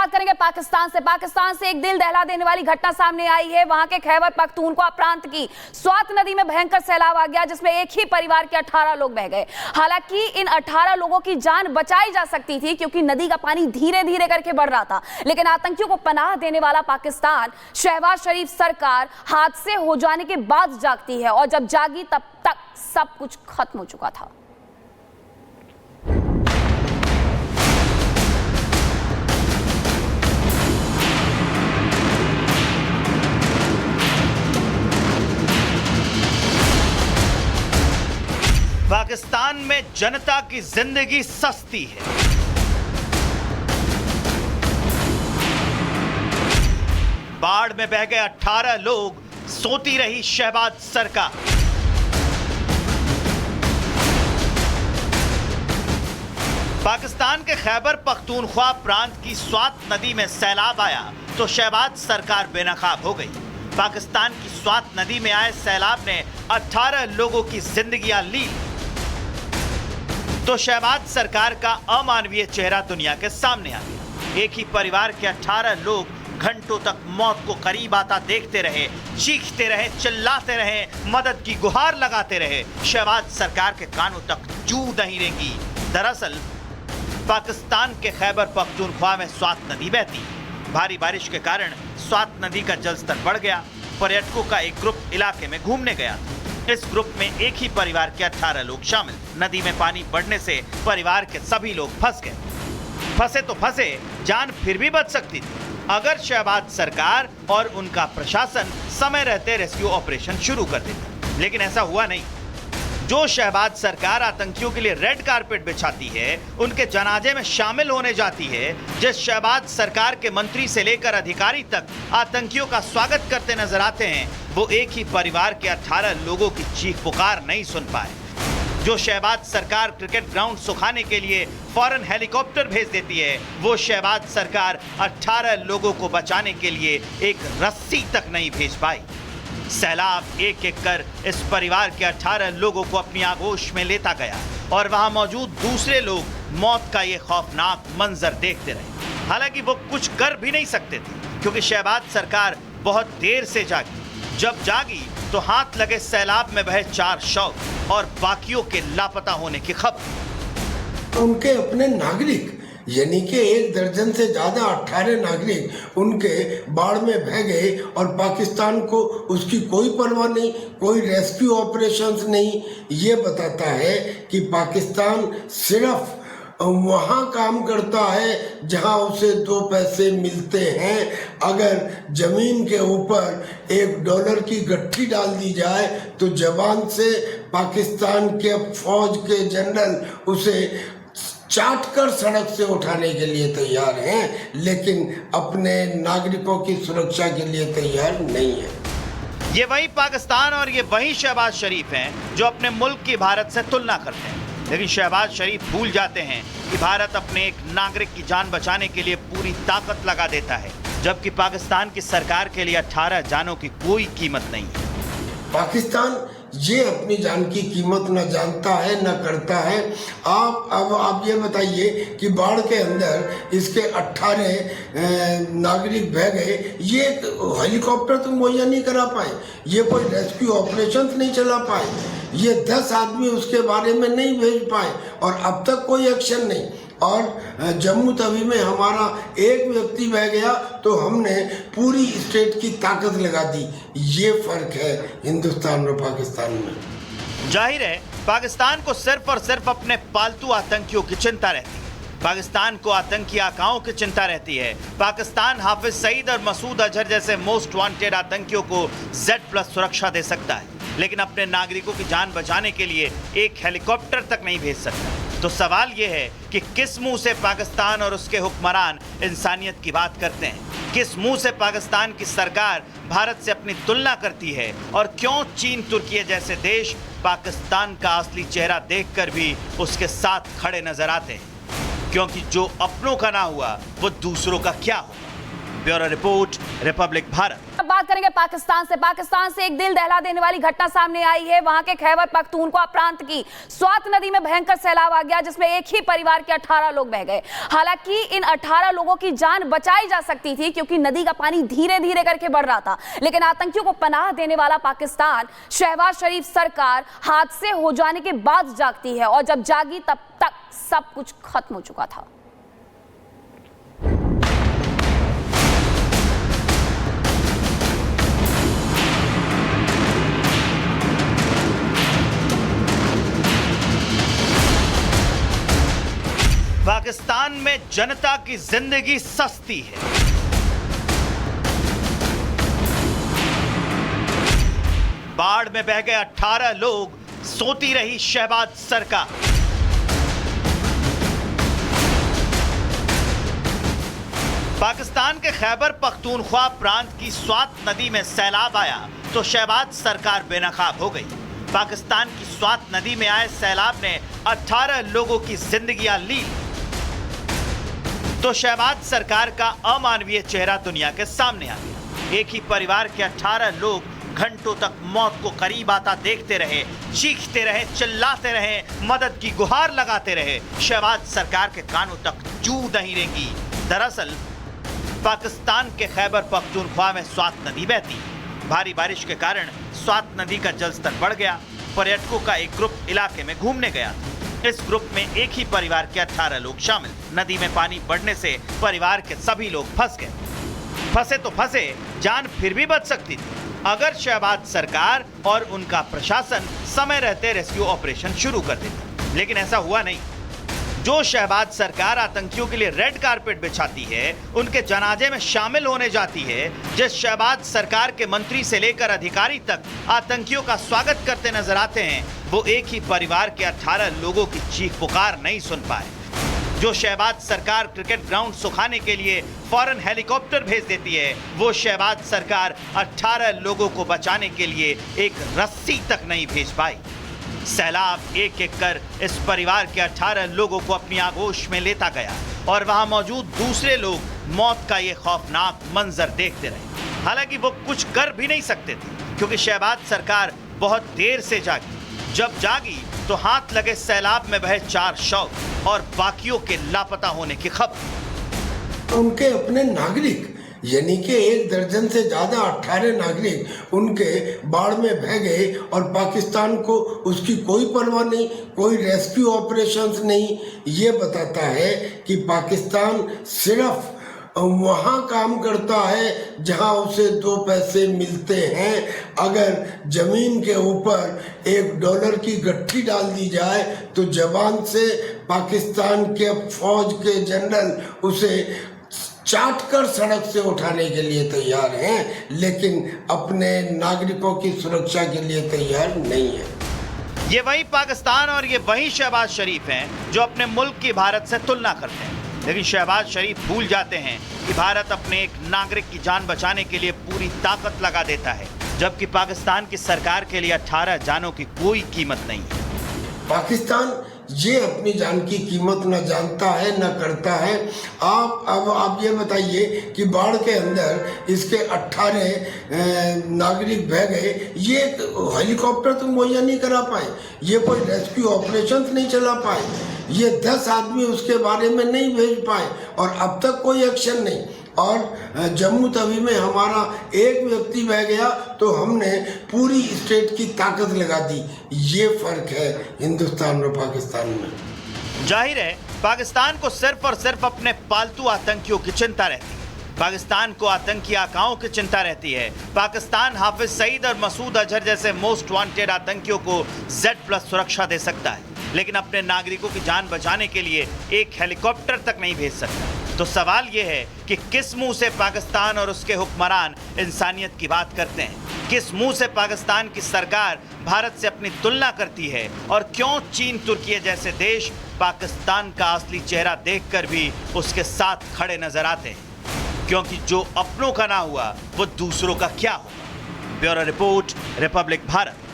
बात करेंगे पाकिस्तान से एक दिल दहला देने वाली घटना सामने आई है। वहां के खैबर पख्तूनख्वा प्रांत की स्वात नदी में भयंकर सैलाब आ गया, जिसमें एक ही परिवार के 18 लोग बह गए। हालांकि इन 18 लोगों की जान बचाई जा सकती थी क्योंकि नदी का पानी धीरे धीरे करके बढ़ रहा था, लेकिन आतंकियों को पनाह देने वाला पाकिस्तान, शहबाज शरीफ सरकार हादसे हो जाने के बाद जागती है, और जब जागी तब तक सब कुछ खत्म हो चुका था। पाकिस्तान में जनता की जिंदगी सस्ती है। बाढ़ में बह गए 18 लोग, सोती रही शहबाज सरकार। पाकिस्तान के खैबर पख्तूनख्वा प्रांत की स्वात नदी में सैलाब आया तो शहबाज सरकार बेनकाब हो गई। पाकिस्तान की स्वात नदी में आए सैलाब ने 18 लोगों की जिंदगियां ली तो शहबाज सरकार का अमानवीय चेहरा दुनिया के सामने आ गया। एक ही परिवार के 18 लोग घंटों तक मौत को करीब आता देखते रहे, चीखते रहे, चिल्लाते रहे, मदद की गुहार लगाते रहे। शहबाज सरकार के कानों तक जू नहीं रेंगी। दरअसल पाकिस्तान के खैबर पख्तूनख्वा में स्वात नदी बहती। भारी बारिश के कारण स्वात नदी का जलस्तर बढ़ गया। पर्यटकों का एक ग्रुप इलाके में घूमने गया। इस ग्रुप में एक ही परिवार के 18 लोग शामिल। नदी में पानी बढ़ने से परिवार के सभी लोग फंस गए। फंसे तो फंसे, जान फिर भी बच सकती थी अगर शहबाज सरकार और उनका प्रशासन समय रहते रेस्क्यू ऑपरेशन शुरू कर देता, लेकिन ऐसा हुआ नहीं। जो शहबाज सरकार आतंकियों के लिए रेड कारपेट बिछाती है, उनके जनाजे में शामिल होने जाती है, जिस शहबाज सरकार के मंत्री से लेकर अधिकारी तक आतंकियों का स्वागत करते नजर आते हैं, वो एक ही परिवार के 18 लोगों की चीख पुकार नहीं सुन पाए। जो शहबाज सरकार क्रिकेट ग्राउंड सुखाने के लिए फौरन हेलीकॉप्टर भेज देती है, वो शहबाज सरकार 18 लोगों को बचाने के लिए एक रस्सी तक नहीं भेज पाई। सैलाब एक एक कर इस परिवार के 18 लोगों को अपनी आगोश में लेता गया और वहां मौजूद दूसरे लोग मौत का ये खौफनाक मंजर देखते रहे। हालांकि वो कुछ कर भी नहीं सकते थे क्योंकि शहबाज सरकार बहुत देर से जागी। जब जागी तो हाथ लगे सैलाब में बहे 4 शव और बाकियों के लापता होने की खबर। उनके अपने नागरिक यानी कि 1 दर्जन से ज्यादा 18 नागरिक उनके बाढ़ में बह गए और पाकिस्तान को उसकी कोई परवाह नहीं, कोई रेस्क्यू ऑपरेशंस नहीं। ये बताता है कि पाकिस्तान सिर्फ वहाँ काम करता है जहाँ उसे 2 पैसे मिलते हैं। अगर जमीन के ऊपर $1 की गट्ठी डाल दी जाए तो जबान से पाकिस्तान के फौज के जनरल उसे चाट कर सड़क से उठाने के लिए तैयार हैं, लेकिन अपने नागरिकों की सुरक्षा के लिए तैयार नहीं है। ये वही पाकिस्तान और ये वही शहबाज शरीफ हैं जो अपने मुल्क की भारत से तुलना करते हैं, लेकिन शहबाज शरीफ भूल जाते हैं कि भारत अपने एक नागरिक की जान बचाने के लिए पूरी ताकत लगा देता है, जबकि पाकिस्तान की सरकार के लिए 18 जानों की कोई कीमत नहीं है। पाकिस्तान ये अपनी जान की कीमत न जानता है न करता है। आप ये बताइए कि बाढ़ के अंदर इसके 18 नागरिक बह गए, ये हेलीकॉप्टर तो मुहैया नहीं करा पाए, ये कोई रेस्क्यू ऑपरेशन नहीं चला पाए, ये 10 आदमी उसके बारे में नहीं भेज पाए और अब तक कोई एक्शन नहीं। और जम्मू तवी में हमारा एक व्यक्ति बह गया तो हमने पूरी स्टेट की ताकत लगा दी। ये फर्क है हिंदुस्तान और पाकिस्तान में। जाहिर है पाकिस्तान को सिर्फ और सिर्फ अपने पालतू आतंकियों की चिंता रहती है। पाकिस्तान को आतंकी आकाओं की चिंता रहती है। पाकिस्तान हाफिज सईद और मसूद अजहर जैसे मोस्ट वांटेड आतंकियों को Z+ सुरक्षा दे सकता है, लेकिन अपने नागरिकों की जान बचाने के लिए एक हेलीकॉप्टर तक नहीं भेज सकता। तो सवाल यह है कि किस मुंह से पाकिस्तान और उसके हुक्मरान इंसानियत की बात करते हैं, किस मुंह से पाकिस्तान की सरकार भारत से अपनी तुलना करती है, और क्यों चीन, तुर्की जैसे देश पाकिस्तान का असली चेहरा देखकर भी उसके साथ खड़े नजर आते हैं, क्योंकि जो अपनों का ना हुआ वो दूसरों का क्या होगा। Bureau report, Republic Bharat. बात करेंगे पाकिस्तान से एक दिल दहला देने वाली घटना सामने आई है। वहां के खैबर पख्तूनख्वा प्रांत की स्वात नदी में भयंकर सैलाब आ गया, जिसमें एक ही परिवार के 18 लोग बह गए। हालांकि इन 18 लोगों की जान बचाई जा सकती थी, क्योंकि नदी का पानी धीरे धीरे करके बढ़ रहा था। लेकिन आतंकियों को पनाह देने वाला पाकिस्तान, शहबाज शरीफ सरकार हादसे हो जाने के बाद जागती है, और जब जागी तब तक सब कुछ खत्म हो चुका था। पाकिस्तान में जनता की जिंदगी सस्ती है। बाढ़ में बह गए 18 लोग, सोती रही शहबाज सरकार। पाकिस्तान के खैबर पख्तूनख्वा प्रांत की स्वात नदी में सैलाब आया तो शहबाज सरकार बेनकाब हो गई। पाकिस्तान की स्वात नदी में आए सैलाब ने 18 लोगों की जिंदगियां ली तो शहबाज सरकार का अमानवीय चेहरा दुनिया के सामने आ गया। एक ही परिवार के 18 लोग घंटों तक मौत को करीब आता देखते रहे, चीखते रहे, चिल्लाते रहे, मदद की गुहार लगाते रहे। शहबाज सरकार के कानों तक जू नहीं रेंगी। दरअसल पाकिस्तान के खैबर पख्तूनख्वा में स्वात नदी बहती। भारी बारिश के कारण स्वात नदी का जलस्तर बढ़ गया। पर्यटकों का एक ग्रुप इलाके में घूमने गया। इस ग्रुप में एक ही परिवार के 18 लोग शामिल। नदी में पानी बढ़ने से परिवार के सभी लोग फंस गए। फंसे तो फंसे, जान फिर भी बच सकती थी अगर शहबाज सरकार और उनका प्रशासन समय रहते रेस्क्यू ऑपरेशन शुरू कर देते। लेकिन ऐसा हुआ नहीं। जो शहबाज सरकार आतंकियों के लिए रेड कारपेट बिछाती है, उनके जनाजे में शामिल होने जाती है, जिस शहबाज सरकार के मंत्री से लेकर अधिकारी तक आतंकियों का स्वागत करते नजर आते हैं, वो एक ही परिवार के 18 लोगों की चीख पुकार नहीं सुन पाए। जो शहबाज सरकार क्रिकेट ग्राउंड सुखाने के लिए फौरन हेलीकॉप्टर भेज देती है, वो शहबाज सरकार 18 लोगों को बचाने के लिए एक रस्सी तक नहीं भेज पाई। सैलाब एक एक कर इस परिवार के 18 लोगों को अपनी आगोश में लेता गया और वहां मौजूद दूसरे लोग मौत का ये खौफनाक मंजर देखते रहे। हालांकि वो कुछ कर भी नहीं सकते थे, क्योंकि शहबाज सरकार बहुत देर से जागी। जब जागी तो हाथ लगे सैलाब में बहे 4 शव और बाकियों के लापता होने की खबर। उनके अपने नागरिक यानी कि 1 दर्जन से ज़्यादा 18 नागरिक उनके बाढ़ में बह गए और पाकिस्तान को उसकी कोई परवाह नहीं, कोई रेस्क्यू ऑपरेशंस नहीं। ये बताता है कि पाकिस्तान सिर्फ वहाँ काम करता है जहाँ उसे 2 पैसे मिलते हैं। अगर ज़मीन के ऊपर $1 की गट्ठी डाल दी जाए तो जबान से पाकिस्तान के फौज के जनरल उसे चाट कर सड़क से उठाने के लिए तैयार हैं, लेकिन अपने नागरिकों की सुरक्षा के लिए तैयार नहीं है। ये वही पाकिस्तान और ये वही शहबाज शरीफ हैं जो अपने मुल्क की भारत से तुलना करते हैं। लेकिन शहबाज शरीफ भूल जाते हैं कि भारत अपने एक नागरिक की जान बचाने के लिए पूरी ताकत लगा देता है, जबकि पाकिस्तान की सरकार के लिए 18 जानों की कोई कीमत नहीं है। पाकिस्तान ये अपनी जान की कीमत न जानता है न करता है। आप ये बताइए कि बाढ़ के अंदर इसके 18 नागरिक बह गए, ये हेलीकॉप्टर तो मुहैया नहीं करा पाए, ये कोई रेस्क्यू ऑपरेशन नहीं चला पाए, ये 10 आदमी उसके बारे में नहीं भेज पाए और अब तक कोई एक्शन नहीं। और जम्मू तवी में हमारा एक व्यक्ति बह गया तो हमने पूरी स्टेट की ताकत लगा दी। ये फर्क है हिंदुस्तान और पाकिस्तान में। जाहिर है पाकिस्तान को सिर्फ और सिर्फ अपने पालतू आतंकियों की चिंता रहती है। पाकिस्तान को आतंकी आकाओं की चिंता रहती है। पाकिस्तान हाफिज सईद और मसूद अजहर जैसे मोस्ट वांटेड आतंकियों को Z+ सुरक्षा दे सकता है, लेकिन अपने नागरिकों की जान बचाने के लिए एक हेलीकॉप्टर तक नहीं भेज सकता। तो सवाल यह है कि किस मुंह से पाकिस्तान और उसके हुक्मरान इंसानियत की बात करते हैं, किस मुंह से पाकिस्तान की सरकार भारत से अपनी तुलना करती है, और क्यों चीन तुर्की जैसे देश पाकिस्तान का असली चेहरा देखकर भी उसके साथ खड़े नजर आते हैं, क्योंकि जो अपनों का ना हुआ वो दूसरों का क्या होगा। Bureau report, Republic Bharat.